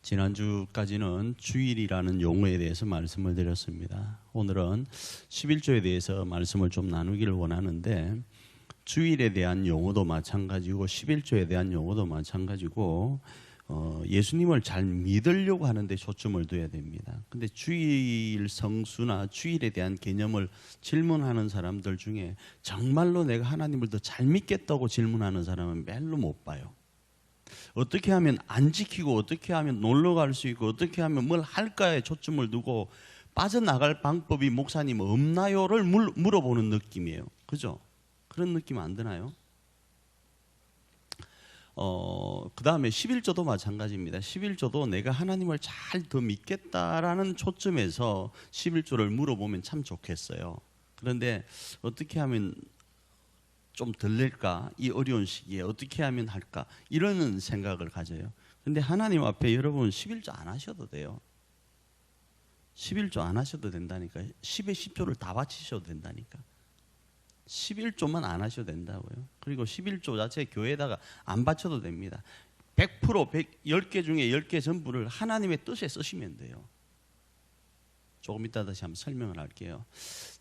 지난주까지는 주일이라는 용어에 대해서 말씀을 드렸습니다. 오늘은 11조에 대해서 말씀을 좀 나누기를 원하는데, 주일에 대한 용어도 마찬가지고 11조에 대한 용어도 마찬가지고 예수님을 잘 믿으려고 하는데 초점을 둬야 됩니다. 근데 주일 성수나 주일에 대한 개념을 질문하는 사람들 중에 정말로 내가 하나님을 더 잘 믿겠다고 질문하는 사람은 별로 못 봐요. 어떻게 하면 안 지키고, 어떻게 하면 놀러 갈 수 있고, 어떻게 하면 뭘 할까에 초점을 두고 빠져나갈 방법이 목사님 없나요를 물어보는 느낌이에요. 그죠? 그런 느낌 안 드나요? 그 다음에 11조도 마찬가지입니다. 11조도 내가 하나님을 잘 더 믿겠다라는 초점에서 11조를 물어보면 참 좋겠어요. 그런데 어떻게 하면 좀 덜 낼까? 이 어려운 시기에 어떻게 하면 할까? 이런 생각을 가져요. 근데 하나님 앞에 여러분 11조 안 하셔도 돼요. 11조 안 하셔도 된다니까. 10에 10조를 다 바치셔도 된다니까. 11조만 안 하셔도 된다고요. 그리고 11조 자체 교회에다가 안 바쳐도 됩니다. 100% 10개 중에 10개 전부를 하나님의 뜻에 쓰시면 돼요. 조금 이따 다시 한번 설명을 할게요.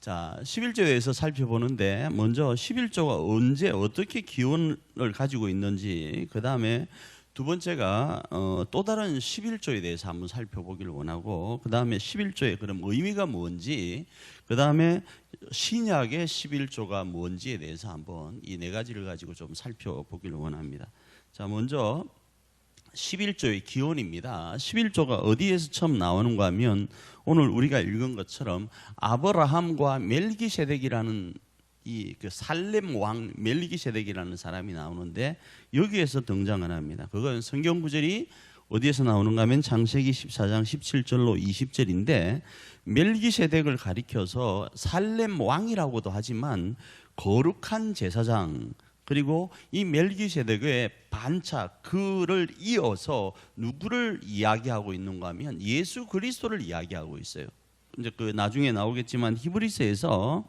자, 11조에 대해서 살펴보는데, 먼저 11조가 언제 어떻게 기원을 가지고 있는지, 그 다음에 두 번째가 또 다른 11조에 대해서 한번 살펴보기를 원하고, 그 다음에 11조의 그럼 의미가 뭔지, 그 다음에 신약의 11조가 뭔지에 대해서 한번 이 네 가지를 가지고 좀 살펴보기를 원합니다. 자, 먼저 11조의 기원입니다. 11조가 어디에서 처음 나오는가 하면, 오늘 우리가 읽은 것처럼 아브라함과 멜기세덱이라는 그 살렘 왕 멜기세덱이라는 사람이 나오는데, 여기에서 등장을 합니다. 그건 성경 구절이 어디에서 나오는가 하면 창세기 14장 17절로 20절인데, 멜기세덱을 가리켜서 살렘 왕이라고도 하지만 거룩한 제사장, 그리고 이 멜기세덱의 반차, 그를 이어서 누구를 이야기하고 있는가 하면 예수 그리스도를 이야기하고 있어요. 이제 그 나중에 나오겠지만 히브리서에서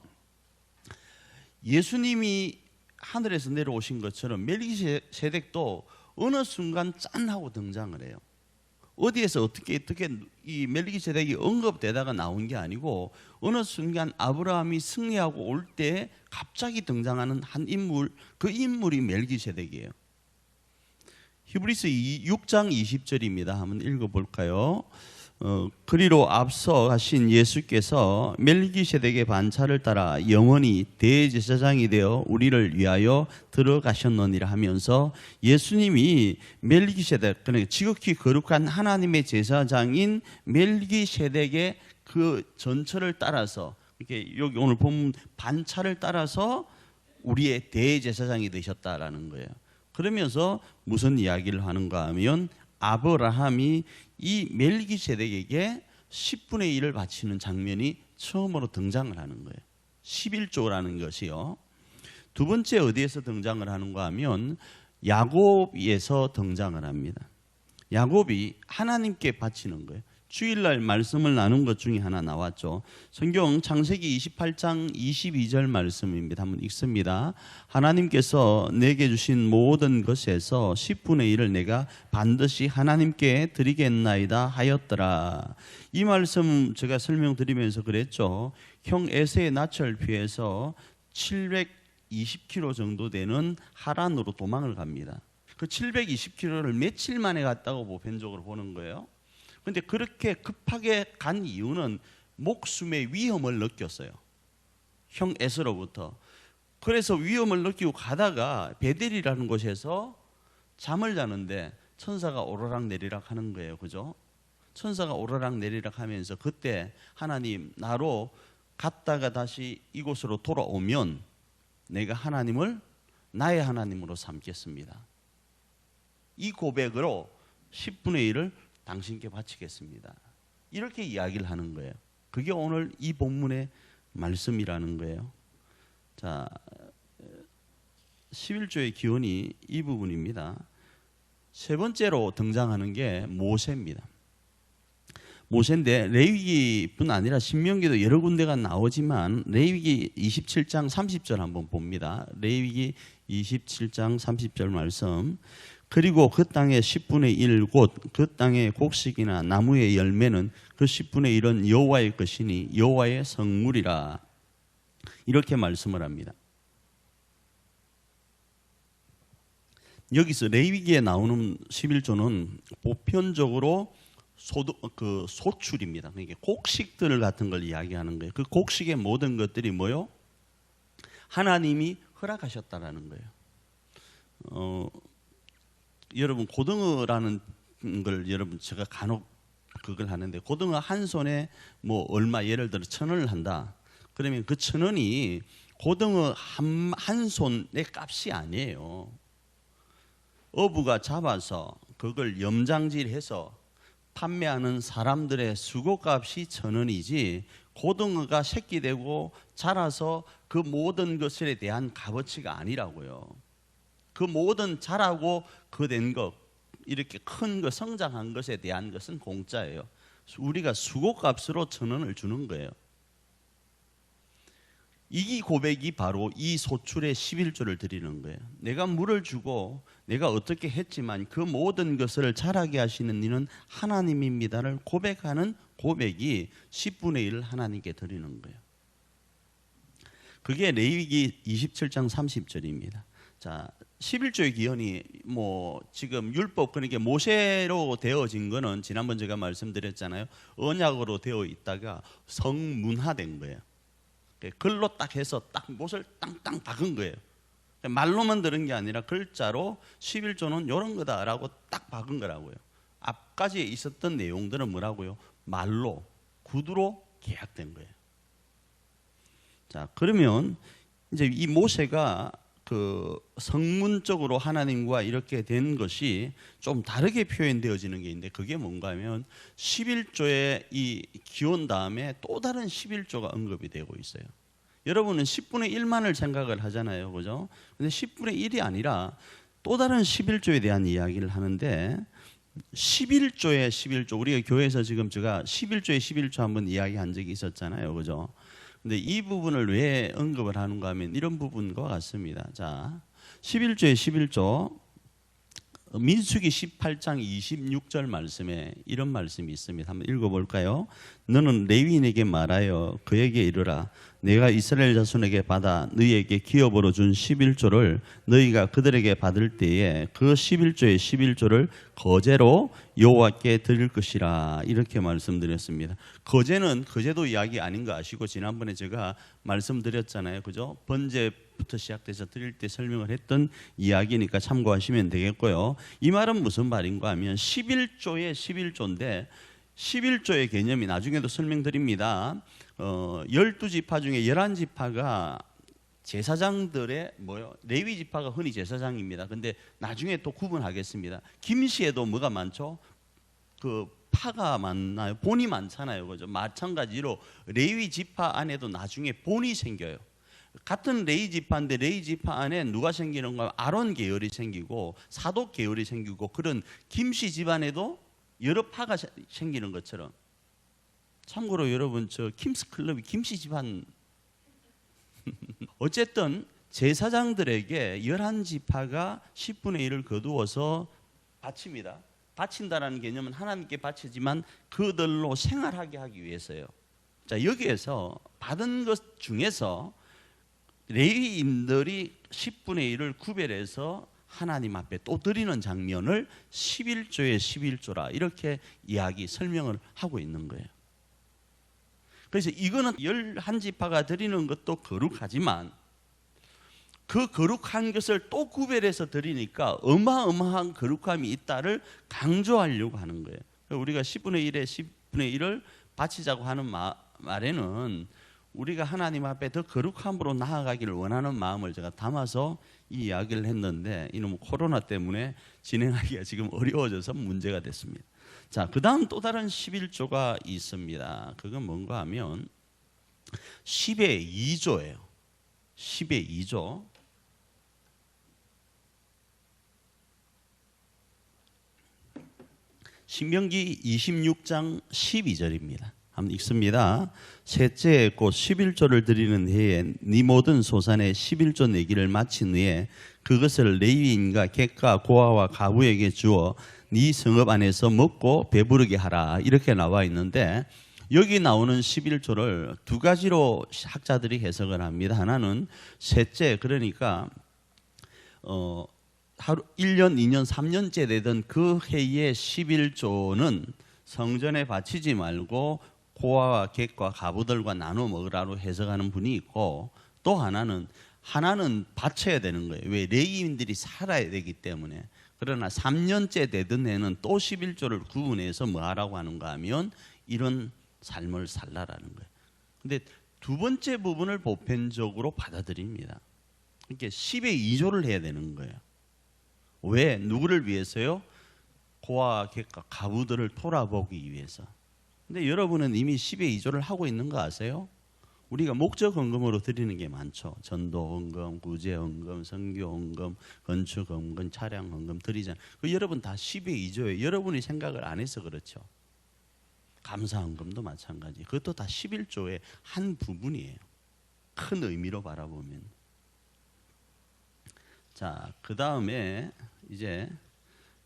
예수님이 하늘에서 내려오신 것처럼 멜기세덱도 어느 순간 짠 하고 등장을 해요. 어디에서 어떻게 이 멜기세덱이 언급되다가 나온 게 아니고, 어느 순간 아브라함이 승리하고 올 때 갑자기 등장하는 한 인물, 그 인물이 멜기세덱이에요. 히브리서 6장 20절입니다. 한번 읽어볼까요? 그리로 앞서 하신 예수께서 멜기세덱의 반차를 따라 영원히 대제사장이 되어 우리를 위하여 들어가셨느니라 하면서, 예수님이 멜기세덱, 그러니까 지극히 거룩한 하나님의 제사장인 멜기세덱의 그 전처를 따라서, 이렇게 여기 오늘 보면 반차를 따라서 우리의 대제사장이 되셨다라는 거예요. 그러면서 무슨 이야기를 하는가 하면, 아브라함이 이 멜기세덱에게 10분의 1을 바치는 장면이 처음으로 등장을 하는 거예요. 11조라는 것이요. 두 번째 어디에서 등장을 하는가 하면 야곱에서 등장을 합니다. 야곱이 하나님께 바치는 거예요. 주일날 말씀을 나눈 것 중에 하나 나왔죠. 성경 창세기 28장 22절 말씀입니다. 한번 읽습니다. 하나님께서 내게 주신 모든 것에서 10분의 1을 내가 반드시 하나님께 드리겠나이다 하였더라. 이 말씀 제가 설명드리면서 그랬죠. 형 에세의 나철 피해서 720km 정도 되는 하란으로 도망을 갑니다. 그 720km를 며칠 만에 갔다고 보편적으로 보는 거예요. 그런데 그렇게 급하게 간 이유는 목숨의 위험을 느꼈어요. 형 에서로부터. 그래서 위험을 느끼고 가다가 베델이라는 곳에서 잠을 자는데 천사가 오르락 내리락 하는 거예요. 그죠? 천사가 오르락 내리락 하면서, 그때 하나님, 나로 갔다가 다시 이곳으로 돌아오면 내가 하나님을 나의 하나님으로 삼겠습니다. 이 고백으로 10분의 1을 당신께 바치겠습니다. 이렇게 이야기를 하는 거예요. 그게 오늘 이 본문의 말씀이라는 거예요. 자, 11조의 기원이 이 부분입니다. 세 번째로 등장하는 게 모세입니다. 모세인데, 레위기뿐 아니라 신명기도 여러 군데가 나오지만 레위기 27장 30절 한번 봅니다. 레위기 27장 30절 말씀. 그리고 그 땅의 10분의 1 곧 그 땅의 곡식이나 나무의 열매는 그 10분의 1은 여호와의 것이니 여호와의 성물이라. 이렇게 말씀을 합니다. 여기서 레위기에 나오는 11조는 보편적으로 소출입니다. 그러니까 곡식들 같은 걸 이야기하는 거예요. 그 곡식의 모든 것들이 뭐요? 하나님이 허락하셨다라는 거예요. 여러분 고등어라는 걸 여러분 제가 간혹 그걸 하는데, 고등어 한 손에 뭐 얼마, 예를 들어 1,000원을 한다. 그러면 그 1,000원이 고등어 한 손의 값이 아니에요. 어부가 잡아서 그걸 염장질해서 판매하는 사람들의 수고값이 1,000원이지, 고등어가 새끼되고 자라서 그 모든 것에 대한 값어치가 아니라고요. 그 모든 자라고 그 된 것, 이렇게 큰 거 성장한 것에 대한 것은 공짜예요. 우리가 수고값으로 1,000원을 주는 거예요. 이 고백이 바로 이 소출의 11조를 드리는 거예요. 내가 물을 주고 내가 어떻게 했지만 그 모든 것을 자라게 하시는 이는 하나님입니다를 고백하는 고백이 10분의 1을 하나님께 드리는 거예요. 그게 레위기 27장 30절입니다. 자, 11조의 기원이 뭐 지금 율법, 그러니까 모세로 되어진 거는 지난번 제가 말씀드렸잖아요. 언약으로 되어 있다가 성문화된 거예요. 글로 딱 해서 딱 못을 땅땅 박은 거예요. 말로만 들은 게 아니라 글자로 11조는 이런 거다라고 딱 박은 거라고요. 앞까지 있었던 내용들은 뭐라고요? 말로, 구두로 계약된 거예요. 자, 그러면 이제 이 모세가 그 성문적으로 하나님과 이렇게 된 것이 좀 다르게 표현되어지는 게 있는데, 그게 뭔가 하면 11조의 이 기원 다음에 또 다른 11조가 언급이 되고 있어요. 여러분은 10분의 1만을 생각을 하잖아요, 그죠? 근데 10분의 1이 아니라 또 다른 11조에 대한 이야기를 하는데, 11조의 11조, 우리가 교회에서 지금 제가 11조의 11조 한번 이야기한 적이 있었잖아요, 그죠? 근데 이 부분을 왜 언급을 하는가 하면 이런 부분과 같습니다. 자, 11조의 11조, 민수기 18장 26절 말씀에 이런 말씀이 있습니다. 한번 읽어볼까요? 너는 레위인에게 말하여 그에게 이르라. 내가 이스라엘 자손에게 받아 너희에게 기업으로 준 11조를 너희가 그들에게 받을 때에 그 11조의 11조를 거제로 여호와께 드릴 것이라. 이렇게 말씀드렸습니다. 거제는 거제도 이야기 아닌 거 아시고 지난번에 제가 말씀드렸잖아요, 그죠? 번제부터 시작돼서 드릴 때 설명을 했던 이야기니까 참고하시면 되겠고요. 이 말은 무슨 말인가 하면 11조의 11조인데 11조의 개념이 나중에도 설명드립니다. 12지파 중에 11지파가 제사장들의 레위 지파가 흔히 제사장입니다. 근데 나중에 또 구분하겠습니다. 김씨에도 뭐가 많죠? 그 파가 많나요? 본이 많잖아요, 그죠? 마찬가지로 레위 지파 안에도 나중에 본이 생겨요. 같은 레위 지파인데 레위 지파 안에 누가 생기는가? 아론 계열이 생기고 사독 계열이 생기고, 그런 김씨 집안에도 여러 파가 생기는 것처럼. 참고로 여러분, 저 킴스 클럽이 김씨 집안 어쨌든 제사장들에게 11지파가 10분의 1을 거두어서 바칩니다. 바친다라는 개념은 하나님께 바치지만 그들로 생활하게 하기 위해서요. 자, 여기에서 받은 것 중에서 레위인들이 10분의 1을 구별해서 하나님 앞에 또 드리는 장면을 11조의 11조라 이렇게 설명을 하고 있는 거예요. 그래서 이거는 11지파가 드리는 것도 거룩하지만 그 거룩한 것을 또 구별해서 드리니까 어마어마한 거룩함이 있다를 강조하려고 하는 거예요. 우리가 10분의 1에 10분의 1을 바치자고 하는 말에는 우리가 하나님 앞에 더 거룩함으로 나아가기를 원하는 마음을 제가 담아서 이 이야기를 했는데, 이놈 코로나 때문에 진행하기가 지금 어려워져서 문제가 됐습니다. 자, 그 다음 또 다른 11조가 있습니다. 그건 뭔가 하면 10의 2조예요. 10의 2조. 신명기 26장 12절입니다. 한번 읽습니다. 셋째 곧 11조를 드리는 해에 네 모든 소산의 11조 내기를 마친 후에 그것을 레위인과 객과 고아와 가부에게 주어 네 성읍 안에서 먹고 배부르게 하라. 이렇게 나와 있는데 여기 나오는 11조를 두 가지로 학자들이 해석을 합니다. 하나는 셋째, 그러니까 하루 1년, 2년, 3년째 되던 그 해의 11조는 성전에 바치지 말고 고아와 객과 가부들과 나눠 먹으라고 해석하는 분이 있고, 또 하나는 바쳐야 되는 거예요. 왜? 레위인들이 살아야 되기 때문에. 그러나 3년째 되던 해는 또 11조를 구분해서 뭐 하라고 하는가 하면 이런 삶을 살라라는 거예요. 근데 두 번째 부분을 보편적으로 받아들입니다. 이렇게 10의 2조를 해야 되는 거예요. 왜? 누구를 위해서요? 고아와 객과 가부들을 돌아보기 위해서. 근데 여러분은 이미 10의 2조를 하고 있는 거 아세요? 우리가 목적 헌금으로 드리는 게 많죠. 전도 헌금, 구제 헌금, 선교 헌금, 건축 헌금, 차량 헌금 드리잖아요. 그 여러분 다 10의 2조예요. 여러분이 생각을 안 해서 그렇죠. 감사 헌금도 마찬가지. 그것도 다 11조의 한 부분이에요. 큰 의미로 바라보면. 자, 그 다음에 이제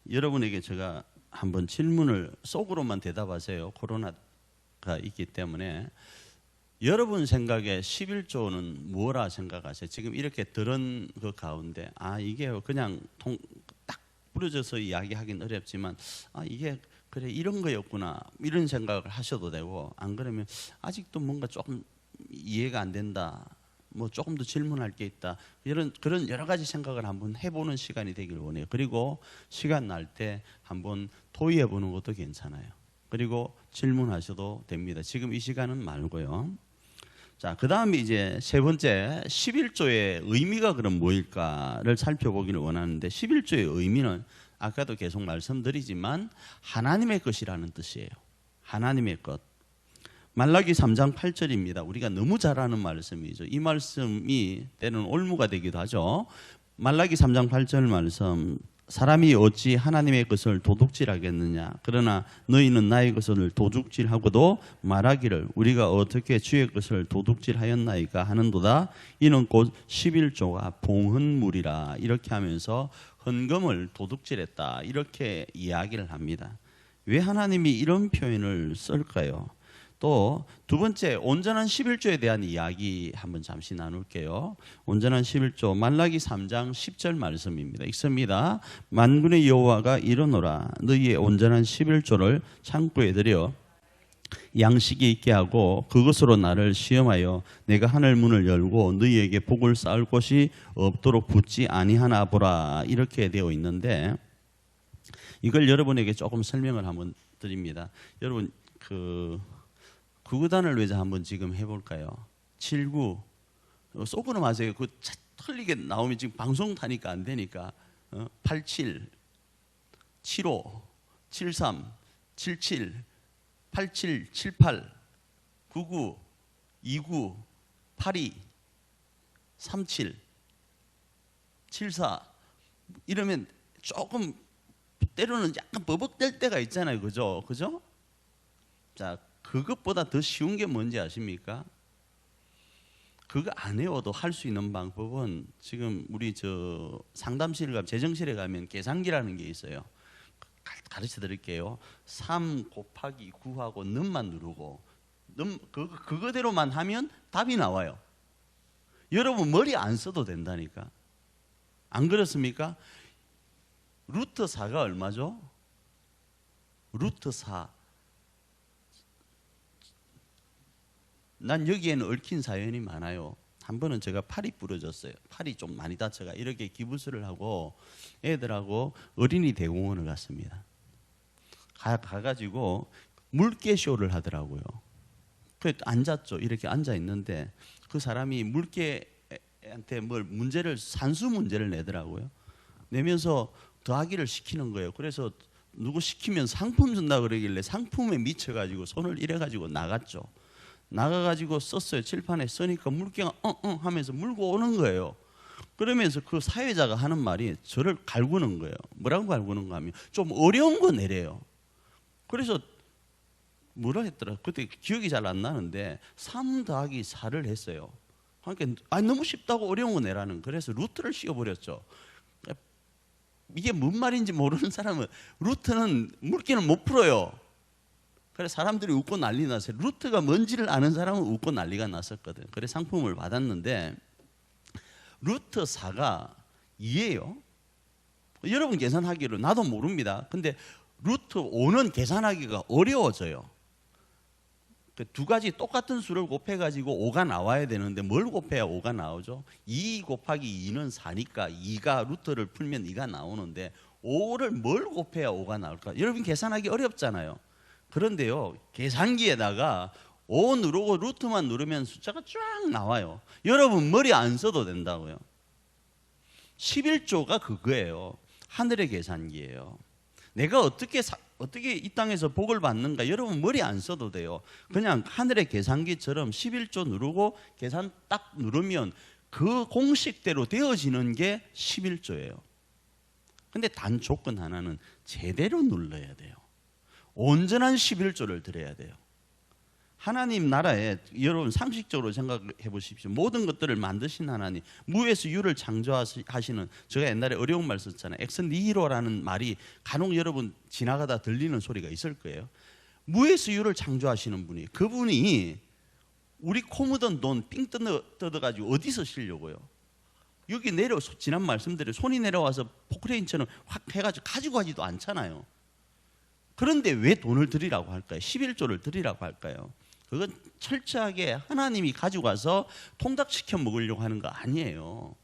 여러분에게 제가 한번 질문을 속으로만 대답하세요. 코로나가 있기 때문에. 여러분 생각에 11조는 뭐라 생각하세요? 지금 이렇게 들은 그 가운데 이게 그냥 딱 부러져서 이야기하긴 어렵지만 이게 그래 이런 거였구나 이런 생각을 하셔도 되고, 안 그러면 아직도 뭔가 조금 이해가 안 된다, 뭐 조금 더 질문할 게 있다, 그런 여러 가지 생각을 한번 해보는 시간이 되길 원해요. 그리고 시간 날 때 한번 토의해 보는 것도 괜찮아요. 그리고 질문하셔도 됩니다. 지금 이 시간은 말고요. 자, 그 다음에 이제 세 번째 11조의 의미가 그럼 뭐일까를 살펴보기를 원하는데, 11조의 의미는 아까도 계속 말씀드리지만 하나님의 것이라는 뜻이에요. 하나님의 것. 말라기 3장 8절입니다. 우리가 너무 잘 아는 말씀이죠. 이 말씀이 때는 올무가 되기도 하죠. 말라기 3장 8절 말씀, 사람이 어찌 하나님의 것을 도둑질하겠느냐. 그러나 너희는 나의 것을 도둑질하고도 말하기를 우리가 어떻게 주의 것을 도둑질하였나이까 하는도다. 이는 곧 11조가 봉헌물이라. 이렇게 하면서 헌금을 도둑질했다, 이렇게 이야기를 합니다. 왜 하나님이 이런 표현을 쓸까요? 또 두 번째, 온전한 11조에 대한 이야기 한번 잠시 나눌게요. 온전한 11조, 말라기 3장 10절 말씀입니다. 읽습니다. 만군의 여호와가 이르노라. 너희의 온전한 11조를 창고에 들여 양식이 있게 하고 그것으로 나를 시험하여 내가 하늘 문을 열고 너희에게 복을 쌓을 곳이 없도록 붙지 아니하나 보라. 이렇게 되어 있는데, 이걸 여러분에게 조금 설명을 한번 드립니다. 여러분 구구단을 외자 한번 지금 해볼까요? 79 속으로 마세요. 그 틀리게 나오면 지금 방송 타니까 안 되니까 87 75 73 77 87 78 99 29 82 37 74 이러면 조금 때로는 약간 버벅댈 때가 있잖아요. 그죠? 자, 그것보다 더 쉬운 게 뭔지 아십니까? 그거 안 외워도 할 수 있는 방법은, 지금 우리 상담실 가면, 재정실에 가면 계산기라는 게 있어요. 가르쳐 드릴게요. 3 곱하기 9하고 넘만 누르고 그거대로만 하면 답이 나와요. 여러분 머리 안 써도 된다니까. 안 그렇습니까? 루트 4가 얼마죠? 루트 4. 난 여기에는 얽힌 사연이 많아요. 한 번은 제가 팔이 부러졌어요. 팔이 좀 많이 다쳐가 이렇게 기부스를 하고 애들하고 어린이 대공원을 갔습니다. 가가지고 물개쇼를 하더라고요. 그래 앉았죠. 이렇게 앉아 있는데 그 사람이 물개한테 산수 문제를 내더라고요. 내면서 더하기를 시키는 거예요. 그래서 누구 시키면 상품 준다 그러길래 상품에 미쳐가지고 손을 이래가지고 나갔죠. 나가가지고 썼어요. 칠판에 쓰니까 물개가 하면서 물고 오는 거예요. 그러면서 그 사회자가 하는 말이 저를 갈구는 거예요. 뭐라고 갈구는가 하면 좀 어려운 거 내래요. 그래서 뭐라 했더라? 그때 기억이 잘 안 나는데 3 더하기 4를 했어요. 그러니까 너무 쉽다고 어려운 거 내라는. 그래서 루트를 씌워버렸죠. 이게 뭔 말인지 모르는 사람은 루트는 물기는 못 풀어요. 그래서 사람들이 웃고 난리 났어요. 루트가 뭔지를 아는 사람은 웃고 난리가 났었거든. 그래서 상품을 받았는데 루트 4가 2예요. 여러분 계산하기로 나도 모릅니다. 근데 루트 5는 계산하기가 어려워져요. 두 가지 똑같은 수를 곱해가지고 5가 나와야 되는데 뭘 곱해야 5가 나오죠? 2 곱하기 2는 4니까 2가 루트를 풀면 2가 나오는데 5를 뭘 곱해야 5가 나올까? 여러분 계산하기 어렵잖아요. 그런데요, 계산기에다가 5 누르고 루트만 누르면 숫자가 쫙 나와요. 여러분 머리 안 써도 된다고요. 11조가 그거예요. 하늘의 계산기예요. 내가 어떻게 이 땅에서 복을 받는가? 여러분 머리 안 써도 돼요. 그냥 하늘의 계산기처럼 11조 누르고 계산 딱 누르면 그 공식대로 되어지는 게 11조예요. 근데 단 조건 하나는 제대로 눌러야 돼요. 온전한 11조를 드려야 돼요. 하나님 나라에 여러분 상식적으로 생각해 보십시오. 모든 것들을 만드신 하나님, 무에서 유를 창조하시는, 제가 옛날에 어려운 말 썼잖아요. 엑스니히로라는 말이 간혹 여러분 지나가다 들리는 소리가 있을 거예요. 무에서 유를 창조하시는 분이, 그분이 우리 코 묻은 돈 삥 뜯어가지고 어디서 쓰려고요? 여기 지난 말씀대로 손이 내려와서 포크레인처럼 확 해가지고 가지고 가지도 않잖아요. 그런데 왜 돈을 드리라고 할까요? 11조를 드리라고 할까요? 그건 철저하게 하나님이 가지고 와서 통닭시켜 먹으려고 하는 거 아니에요.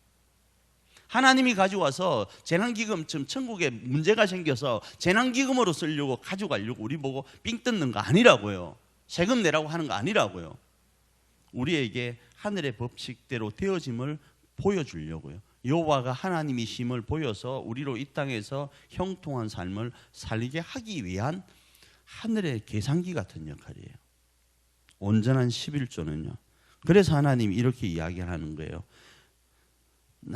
하나님이 가지고 와서 재난기금처럼 천국에 문제가 생겨서 재난기금으로 쓰려고 가지고 가려고 우리 보고 삥 뜯는 거 아니라고요. 세금 내라고 하는 거 아니라고요. 우리에게 하늘의 법칙대로 되어짐을 보여주려고요. 여호와가 하나님이심을 보여서 우리로 이 땅에서 형통한 삶을 살게 하기 위한 하늘의 계산기 같은 역할이에요. 온전한 11조는요. 그래서 하나님이 이렇게 이야기하는 거예요.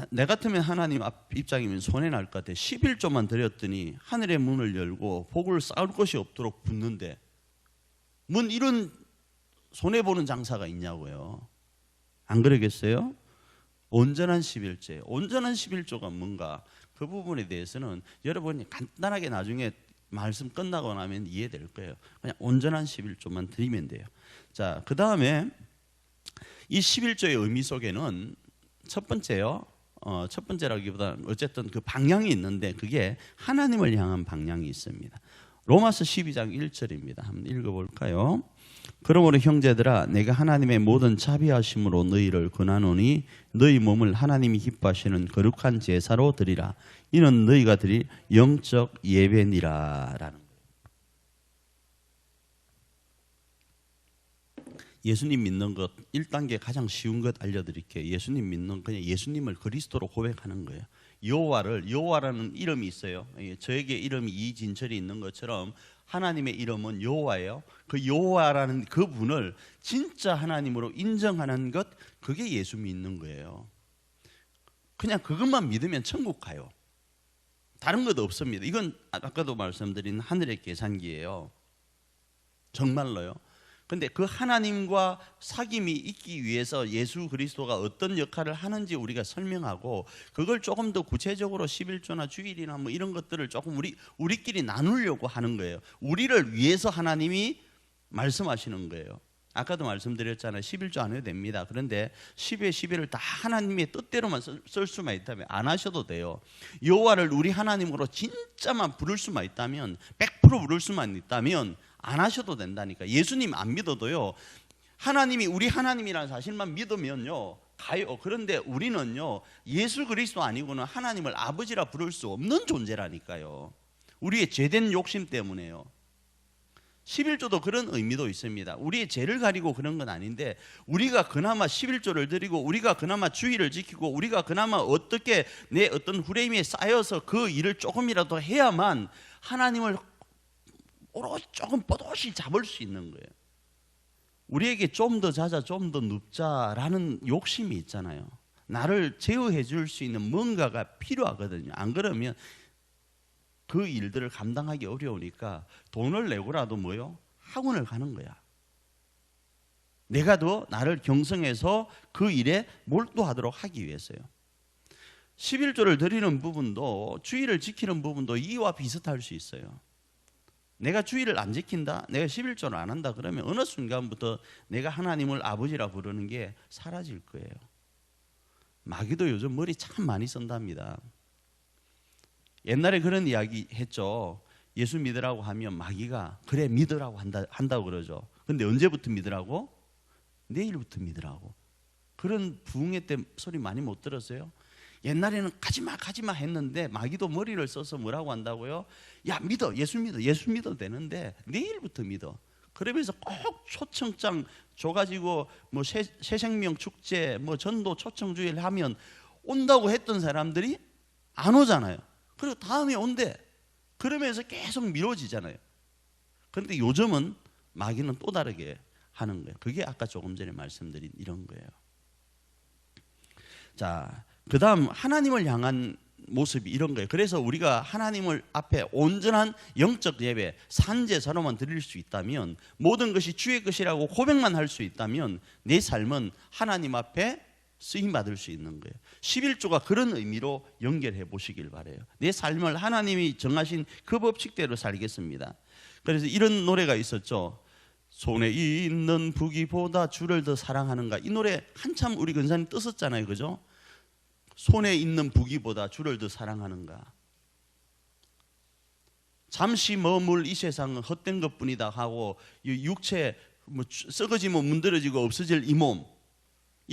내 같으면 하나님 입장이면 손해 날 것 같아. 11조만 드렸더니 하늘의 문을 열고 복을 쌓을 것이 없도록 붓는데 뭔 이런 손해보는 장사가 있냐고요. 안 그러겠어요? 온전한 11조. 온전한 11조가 뭔가, 그 부분에 대해서는 여러분이 간단하게 나중에 말씀 끝나고 나면 이해될 거예요. 그냥 온전한 11조만 드리면 돼요. 자, 그 다음에 이 11조의 의미 속에는 첫 번째요. 첫 번째라기보다는 어쨌든 그 방향이 있는데 그게 하나님을 향한 방향이 있습니다. 로마서 12장 1절입니다. 한번 읽어볼까요? 그러므로 형제들아, 내가 하나님의 모든 자비하심으로 너희를 권하노니 너희 몸을 하나님이 기뻐하시는 거룩한 제사로 드리라. 이는 너희가 드릴 영적 예배니라 라는 거예요. 예수님 믿는 것 1단계 가장 쉬운 것 알려드릴게요. 예수님 믿는, 그냥 예수님을 그리스도로 고백하는 거예요. 여호와라는 이름이 있어요. 저에게 이름이 이진철이 있는 것처럼 하나님의 이름은 여호와예요. 그 여호와라는 그분을 진짜 하나님으로 인정하는 것, 그게 예수 믿는 거예요. 그냥 그것만 믿으면 천국 가요. 다른 것 없습니다. 이건 아까도 말씀드린 하늘의 계산기예요. 정말로요. 근데 그 하나님과 사귐이 있기 위해서 예수 그리스도가 어떤 역할을 하는지 우리가 설명하고, 그걸 조금 더 구체적으로 11조나 주일이나 뭐 이런 것들을 조금 우리끼리 나누려고 하는 거예요. 우리를 위해서 하나님이 말씀하시는 거예요. 아까도 말씀드렸잖아요. 11조 안 해도 됩니다. 그런데 10의 11을 다 하나님의 뜻대로만 쓸 수만 있다면 안 하셔도 돼요. 여호와를 우리 하나님으로 진짜만 부를 수만 있다면, 100% 부를 수만 있다면 안 하셔도 된다니까. 예수님 안 믿어도요, 하나님이 우리 하나님이라는 사실만 믿으면요 가요. 그런데 우리는요 예수 그리스도 아니고는 하나님을 아버지라 부를 수 없는 존재라니까요. 우리의 죄된 욕심 때문에요. 11조도 그런 의미도 있습니다. 우리의 죄를 가리고 그런 건 아닌데, 우리가 그나마 11조를 드리고, 우리가 그나마 주의를 지키고, 우리가 그나마 어떻게 내 어떤 후레임에 쌓여서 그 일을 조금이라도 해야만 하나님을 조금 뽀듯이 잡을 수 있는 거예요. 우리에게 좀 더 자자, 좀 더 눕자라는 욕심이 있잖아요. 나를 제어해 줄 수 있는 뭔가가 필요하거든요. 안 그러면 그 일들을 감당하기 어려우니까 돈을 내고라도 뭐요? 학원을 가는 거야. 내가 더 나를 경성해서 그 일에 몰두하도록 하기 위해서요. 11조를 드리는 부분도, 주의를 지키는 부분도 이와 비슷할 수 있어요. 내가 주의를 안 지킨다, 내가 11조를 안 한다 그러면 어느 순간부터 내가 하나님을 아버지라 부르는 게 사라질 거예요. 마귀도 요즘 머리 참 많이 쓴답니다. 옛날에 그런 이야기 했죠. 예수 믿으라고 하면 마귀가 그래 믿으라고 한다고 그러죠. 근데 언제부터 믿으라고? 내일부터 믿으라고. 그런 부흥회 때 소리 많이 못 들었어요? 옛날에는 가지마 했는데 마귀도 머리를 써서 뭐라고 한다고요? 야 믿어, 예수 믿어도 되는데 내일부터 믿어. 그러면서 꼭 초청장 줘가지고 뭐 새생명 축제, 뭐 전도 초청주일 하면 온다고 했던 사람들이 안 오잖아요. 그리고 다음에 온대. 그러면서 계속 미뤄지잖아요. 그런데 요즘은 마귀는 또 다르게 하는 거예요. 그게 아까 조금 전에 말씀드린 이런 거예요. 자, 그 다음 하나님을 향한 모습이 이런 거예요. 그래서 우리가 하나님을 앞에 온전한 영적 예배, 산제사로만 드릴 수 있다면, 모든 것이 주의 것이라고 고백만 할 수 있다면 내 삶은 하나님 앞에 쓰임받을 수 있는 거예요. 11조가 그런 의미로 연결해 보시길 바라요. 내 삶을 하나님이 정하신 그 법칙대로 살겠습니다. 그래서 이런 노래가 있었죠. 손에 있는 부귀보다 주를 더 사랑하는가. 이 노래 한참 우리 근사님 떴었잖아요, 그죠? 손에 있는 부귀보다 주를 더 사랑하는가. 잠시 머물 이 세상은 헛된 것뿐이다 하고, 육체 뭐 썩어지면 문드러지고 없어질 이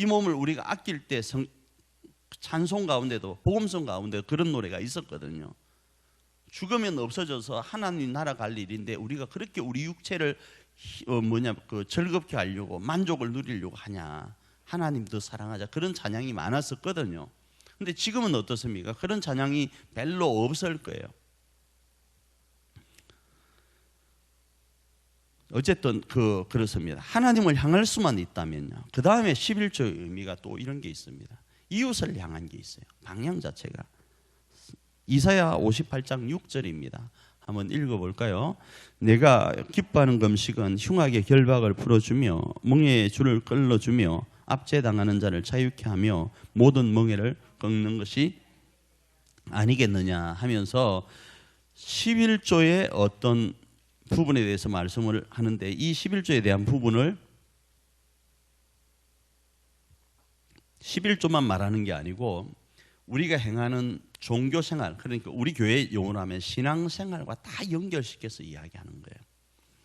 몸을 우리가 아낄 때 찬송 가운데도, 복음성 가운데 그런 노래가 있었거든요. 죽으면 없어져서 하나님 나라 갈 일인데 우리가 그렇게 우리 육체를 즐겁게 하려고, 만족을 누리려고 하냐. 하나님 더 사랑하자. 그런 찬양이 많았었거든요. 근데 지금은 어떻습니까? 그런 찬양이 별로 없을 거예요. 어쨌든 그렇습니다. 하나님을 향할 수만 있다면요. 그 다음에 11조의 의미가 또 이런 게 있습니다. 이웃을 향한 게 있어요. 방향 자체가. 이사야 58장 6절입니다. 한번 읽어볼까요? 내가 기뻐하는 금식은 흉악의 결박을 풀어주며 멍에의 줄을 끌어주며 압제당하는 자를 자유케 하며 모든 멍에를 꺾는 것이 아니겠느냐 하면서 11조의 어떤 부분에 대해서 말씀을 하는데, 이 11조에 대한 부분을 11조만 말하는 게 아니고 우리가 행하는 종교생활, 그러니까 우리 교회 용어로 하면 신앙생활과 다 연결시켜서 이야기하는 거예요.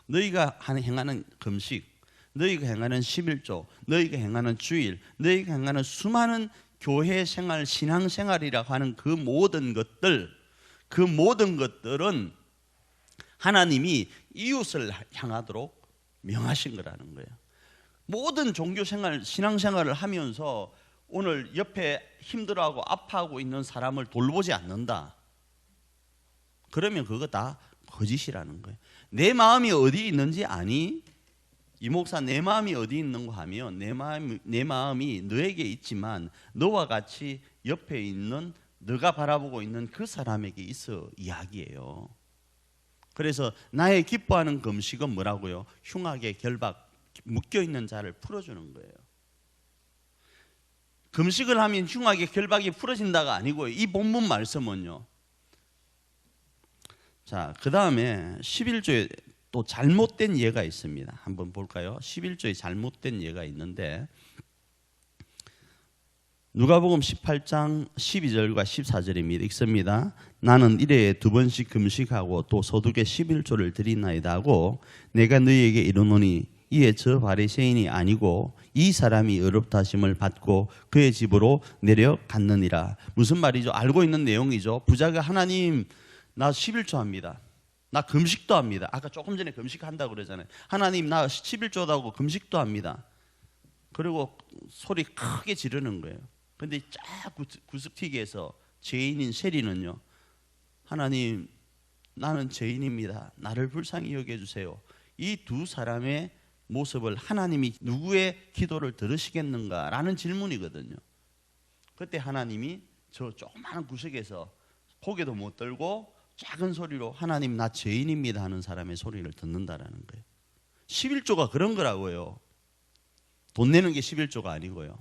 너희가 행하는 금식, 너희가 행하는 11조, 너희가 행하는 주일, 너희가 행하는 수많은 교회생활, 신앙생활이라고 하는 그 모든 것들은 하나님이 이웃을 향하도록 명하신 거라는 거예요. 모든 종교생활, 신앙생활을 하면서 오늘 옆에 힘들어하고 아파하고 있는 사람을 돌보지 않는다. 그러면 그거 다 거짓이라는 거예요. 내 마음이 어디 있는지 아니? 이 목사 내 마음이 어디 있는가 하면 내 마음이 너에게 있지만 너와 같이 옆에 있는, 너가 바라보고 있는 그 사람에게 있어 이야기예요. 그래서 나의 기뻐하는 금식은 뭐라고요? 흉악의 결박, 묶여있는 자를 풀어주는 거예요. 금식을 하면 흉악의 결박이 풀어진다가 아니고요. 이 본문 말씀은요. 자, 그 다음에 11조에 또 잘못된 예가 있습니다. 한번 볼까요? 11조에 잘못된 예가 있는데, 누가복음 18장 12절과 14절입니다. 읽습니다. 나는 일회에 2번씩 금식하고 또 소득의 11조를 드리나이다 하고 내가 너희에게 이르노니 이에 저 바리새인이 아니고 이 사람이 의롭다 하심을 받고 그의 집으로 내려갔느니라. 무슨 말이죠? 알고 있는 내용이죠. 부자가 하나님 나 11조 합니다. 나 금식도 합니다. 아까 조금 전에 금식한다고 그러잖아요. 하나님 나 11조도 하고 금식도 합니다. 그리고 소리 크게 지르는 거예요. 근데 쫙 구석튀기에서 죄인인 세리는요, 하나님 나는 죄인입니다. 나를 불쌍히 여겨주세요. 이 두 사람의 모습을 하나님이 누구의 기도를 들으시겠는가라는 질문이거든요. 그때 하나님이 저 조그마한 구석에서 고개도 못 들고 작은 소리로 하나님 나 죄인입니다 하는 사람의 소리를 듣는다라는 거예요. 11조가 그런 거라고요. 돈 내는 게 11조가 아니고요.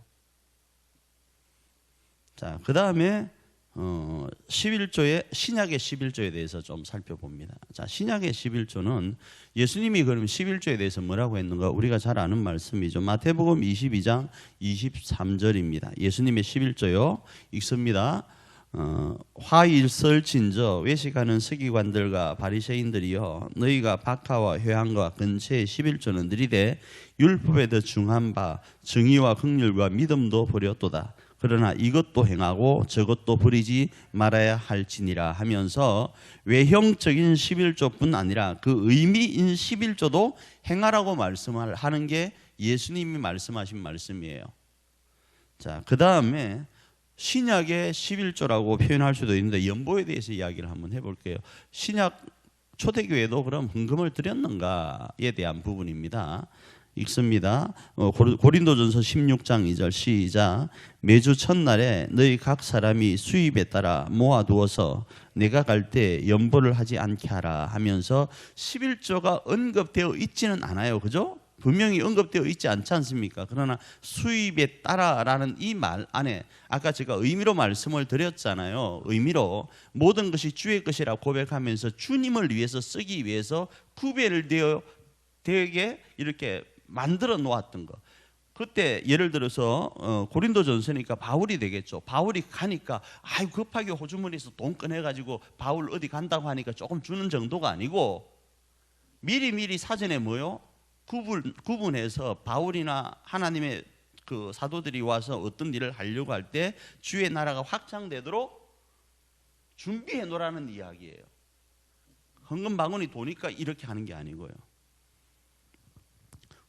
자, 그 다음에 11조의 신약의 11조에 대해서 좀 살펴봅니다. 자, 신약의 11조는 예수님이 그럼 11조에 대해서 뭐라고 했는가? 우리가 잘 아는 말씀이죠. 마태복음 22장 23절입니다. 예수님의 11조요. 읽습니다. 화일설진저 외식하는 서기관들과 바리새인들이여 너희가 박하와 회당과 근처의 11조는 들이되 율법에 더 중한 바 정의와 긍휼과 믿음도 버렸도다. 그러나 이것도 행하고 저것도 버리지 말아야 할지니라 하면서 외형적인 11조뿐 아니라 그 의미인 11조도 행하라고 말씀을 하는 게 예수님이 말씀하신 말씀이에요. 자, 그 다음에 신약의 11조라고 표현할 수도 있는데 연보에 대해서 이야기를 한번 해볼게요. 신약 초대교회도 그럼 헌금을 드렸는가에 대한 부분입니다. 읽습니다. 고린도전서 16장 2절 시작. 매주 첫날에 너희 각 사람이 수입에 따라 모아두어서 내가 갈 때 연보를 하지 않게 하라 하면서 11조가 언급되어 있지는 않아요. 그죠? 분명히 언급되어 있지 않지 않습니까? 그러나 수입에 따라라는 이 말 안에 아까 제가 의미로 말씀을 드렸잖아요. 의미로 모든 것이 주의 것이라 고백하면서 주님을 위해서 쓰기 위해서 구별되어 되게 이렇게 만들어 놓았던 거. 그때 예를 들어서 고린도전서니까 바울이 되겠죠. 바울이 가니까 아유 급하게 호주머니에서 돈 꺼내가지고 바울 어디 간다고 하니까 조금 주는 정도가 아니고 미리 사전에 뭐요? 구분해서 바울이나 하나님의 그 사도들이 와서 어떤 일을 하려고 할 때 주의 나라가 확장되도록 준비해 놓으라는 이야기예요. 헌금 바구니 도니까 이렇게 하는 게 아니고요.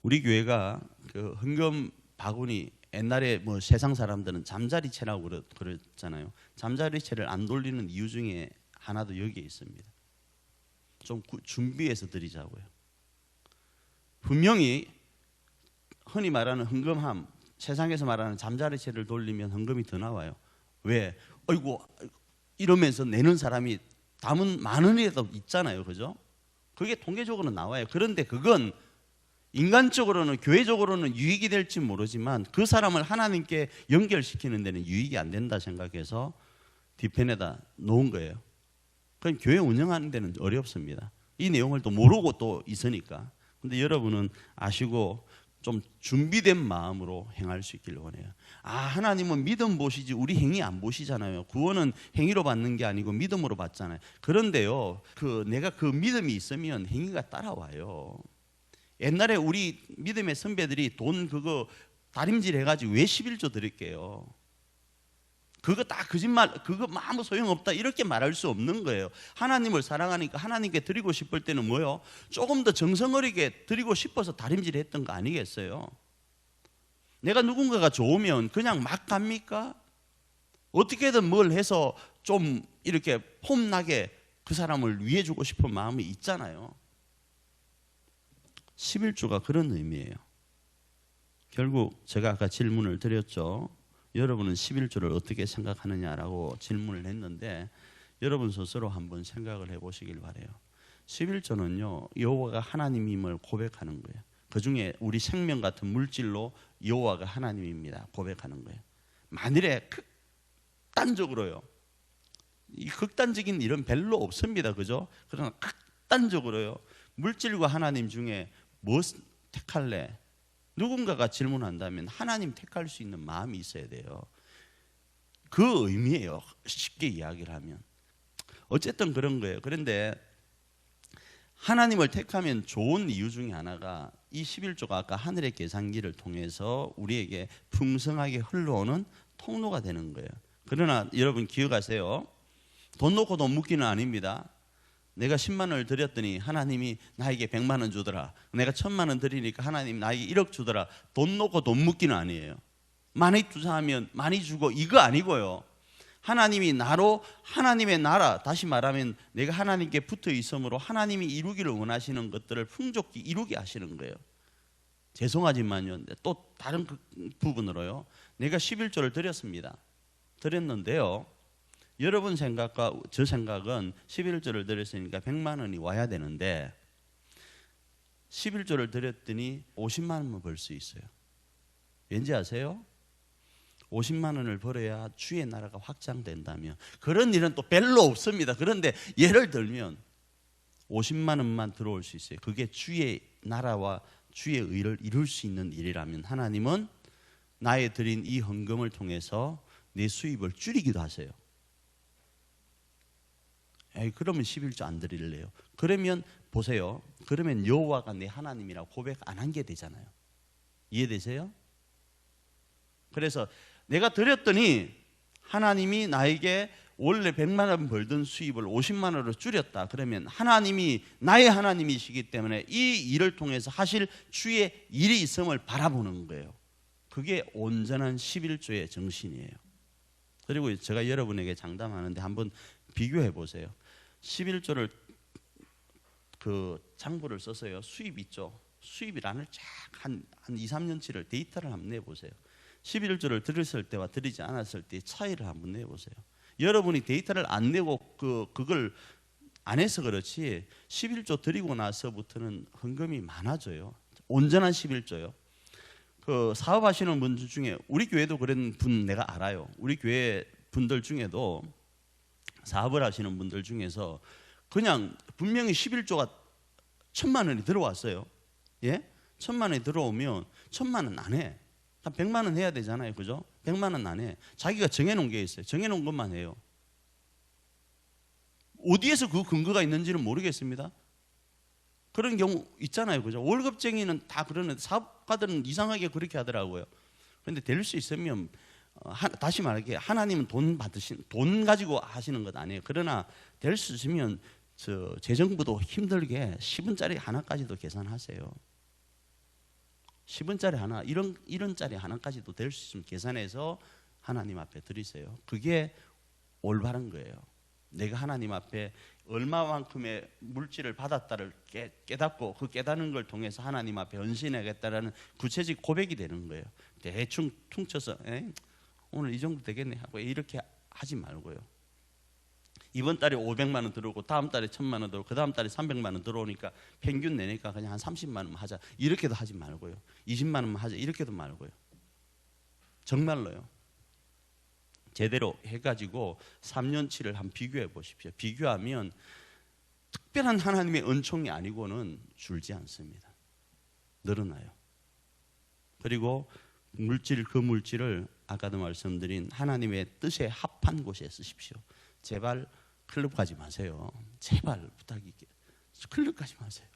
우리 교회가 그 헌금 바구니 옛날에 뭐 세상 사람들은 잠자리채라고 그랬잖아요. 잠자리채를 안 돌리는 이유 중에 하나도 여기에 있습니다. 좀 준비해서 드리자고요. 분명히 흔히 말하는 헌금함, 세상에서 말하는 잠자리채를 돌리면 헌금이 더 나와요. 왜? 어이구 이러면서 내는 사람이 담은 만 원이라도 있잖아요. 그죠? 그게 통계적으로 나와요. 그런데 그건 인간적으로는 교회적으로는 유익이 될지 모르지만 그 사람을 하나님께 연결시키는 데는 유익이 안 된다 생각해서 뒤편에다 놓은 거예요. 그럼 교회 운영하는 데는 어렵습니다. 이 내용을 또 모르고 또 있으니까. 근데 여러분은 아시고 좀 준비된 마음으로 행할 수 있기를 원해요. 하나님은 믿음 보시지 우리 행위 안 보시잖아요. 구원은 행위로 받는 게 아니고 믿음으로 받잖아요. 그런데요, 내가 그 믿음이 있으면 행위가 따라와요. 옛날에 우리 믿음의 선배들이 돈 그거 다림질 해가지고 왜 11조 드릴게요? 그거 다 거짓말, 그거 아무 소용없다 이렇게 말할 수 없는 거예요. 하나님을 사랑하니까 하나님께 드리고 싶을 때는 뭐요? 조금 더 정성 어리게 드리고 싶어서 다림질 했던 거 아니겠어요? 내가 누군가가 좋으면 그냥 막 갑니까? 어떻게든 뭘 해서 좀 이렇게 폼나게 그 사람을 위해 주고 싶은 마음이 있잖아요. 11조가 그런 의미예요. 결국 제가 아까 질문을 드렸죠. 여러분은 11조를 어떻게 생각하느냐라고 질문을 했는데 여러분 스스로 한번 생각을 해보시길 바래요. 11조는요 여호와가 하나님임을 고백하는 거예요. 그중에 우리 생명 같은 물질로 여호와가 하나님입니다 고백하는 거예요. 만일에 극단적으로요, 이 극단적인 일은 별로 없습니다. 그죠? 그러나 극단적으로요 물질과 하나님 중에 뭐 택할래? 누군가가 질문한다면 하나님 택할 수 있는 마음이 있어야 돼요. 그 의미예요. 쉽게 이야기를 하면. 어쨌든 그런 거예요. 그런데 하나님을 택하면 좋은 이유 중에 하나가 이 11조가 아까 하늘의 계산기를 통해서 우리에게 풍성하게 흘러오는 통로가 되는 거예요. 그러나 여러분 기억하세요. 돈 놓고 돈 묻기는 아닙니다. 내가 10만 원을 드렸더니 하나님이 나에게 100만 원 주더라. 내가 1000만 원 드리니까 하나님 나에게 1억 주더라. 돈 놓고 돈 묻기는 아니에요. 많이 주사하면 많이 주고 이거 아니고요. 하나님이 나로 하나님의 나라, 다시 말하면 내가 하나님께 붙어 있으므로 하나님이 이루기를 원하시는 것들을 풍족히 이루게 하시는 거예요. 죄송하지만요. 또 다른 부분으로요. 내가 11조를 드렸습니다. 드렸는데요. 여러분 생각과 저 생각은 11조를 드렸으니까 100만 원이 와야 되는데 11조를 드렸더니 50만 원만 벌 수 있어요. 왠지 아세요? 50만 원을 벌어야 주의 나라가 확장된다면, 그런 일은 또 별로 없습니다. 그런데 예를 들면 50만 원만 들어올 수 있어요. 그게 주의 나라와 주의 의를 이룰 수 있는 일이라면 하나님은 나의 드린 이 헌금을 통해서 내 수입을 줄이기도 하세요. 그러면 11조 안 드릴래요. 그러면 보세요. 그러면 여호와가 내 하나님이라고 고백 안 한 게 되잖아요. 이해되세요? 그래서 내가 드렸더니 하나님이 나에게 원래 100만 원 벌던 수입을 50만 원으로 줄였다. 그러면 하나님이 나의 하나님이시기 때문에 이 일을 통해서 하실 주의 일이 있음을 바라보는 거예요. 그게 온전한 11조의 정신이에요. 그리고 제가 여러분에게 장담하는데 한번 비교해 보세요. 11조를 그 장부를 써서요. 수입 있죠. 수입이란을 쫙한 2, 3년치를 데이터를 한번 내보세요. 11조를 드렸을 때와 드리지 않았을 때의 차이를 한번 내보세요. 여러분이 데이터를 안 내고 그걸 안 해서 그렇지 11조 드리고 나서부터는 헌금이 많아져요. 온전한 11조요. 그 사업하시는 분들 중에 우리 교회도 그런 분 내가 알아요. 우리 교회 분들 중에도 사업을 하시는 분들 중에서 그냥 분명히 11조가 1,000만 원이 들어왔어요. 예? 1,000만 원이 들어오면 1,000만 원 안 해. 한 100만 원 해야 되잖아요. 그죠? 100만 원 안 해. 자기가 정해놓은 게 있어요. 정해놓은 것만 해요. 어디에서 그 근거가 있는지는 모르겠습니다. 그런 경우 있잖아요. 그죠? 월급쟁이는 다 그러는데 사업가들은 이상하게 그렇게 하더라고요. 그런데 될 수 있으면 다시 말하기에 하나님은 돈 가지고 하시는 것 아니에요. 그러나 될 수 있으면 재정부도 힘들게 10원짜리 하나까지도 계산하세요. 10원짜리 하나, 1원짜리 하나까지도 될 수 있으면 계산해서 하나님 앞에 드리세요. 그게 올바른 거예요. 내가 하나님 앞에 얼마만큼의 물질을 받았다를 깨닫고 그 깨닫는 걸 통해서 하나님 앞에 헌신하겠다라는 구체적 고백이 되는 거예요. 대충 퉁쳐서 오늘 이 정도 되겠네 하고 이렇게 하지 말고요. 이번 달에 500만 원 들어오고 다음 달에 1,000만 원 들어오고 그 다음 달에 300만 원 들어오니까 평균 내니까 그냥 한 30만 원만 하자 이렇게도 하지 말고요. 20만 원만 하자 이렇게도 말고요. 정말로요. 제대로 해가지고 3년치를 한번 비교해 보십시오. 비교하면 특별한 하나님의 은총이 아니고는 줄지 않습니다. 늘어나요. 그리고 그 물질을 아까도 말씀드린 하나님의 뜻에 합한 곳에 쓰십시오. 제발 클럽 가지 마세요. 제발 부탁이게 클럽 가지 마세요.